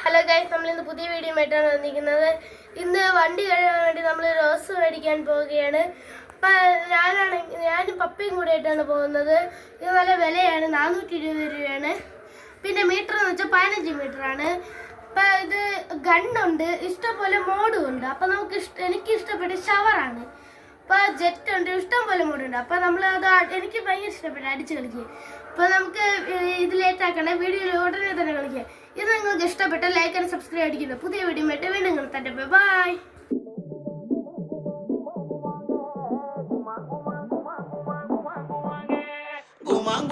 Hello guys, നമ്മൾ ഇന്ന് പുതിയ വീഡിയോ ആയിട്ടാണ് വന്നിരിക്കുന്നത്. ഇന്ന് വണ്ടി കഴുകാൻ വേണ്ടി നമ്മൾ റോസ് മേടിക്കാൻ പോവുകയാണ്. അപ്പം ഞാനും പപ്പയും കൂടെ ആയിട്ടാണ് പോകുന്നത്. ഇത് നല്ല വിലയാണ്, 420 രൂപയാണ്. പിന്നെ മീറ്റർ എന്ന് വെച്ചാൽ 15 മീറ്ററാണ്. അപ്പം ഇത് ഗണ്ണുണ്ട്, ഇഷ്ടംപോലെ മോഡും ഉണ്ട്. അപ്പം എനിക്ക് ഇഷ്ടപ്പെട്ട ഷവറാണ്. അപ്പോൾ ജെറ്റ് ഉണ്ട്, ഇഷ്ടംപോലെ മോഡുണ്ട്. അപ്പം എനിക്ക് ഭയങ്കര ഇഷ്ടപ്പെട്ടു അടിച്ച് കളിക്കുക. അപ്പോൾ നമുക്ക് ഇത് ലേറ്റ് ആക്കണേ, വീഡിയോയിൽ ഉടനെ തന്നെ കളിക്കുക. ഇത് നിങ്ങൾക്ക് ഇഷ്ടപ്പെട്ട ലൈക്ക് ആൻഡ് സബ്സ്ക്രൈബ് അടിക്കുന്നത്. പുതിയ വീഡിയോ ആയിട്ട് വീണ്ടും നിങ്ങൾ തന്നെ ബൈ. Gumang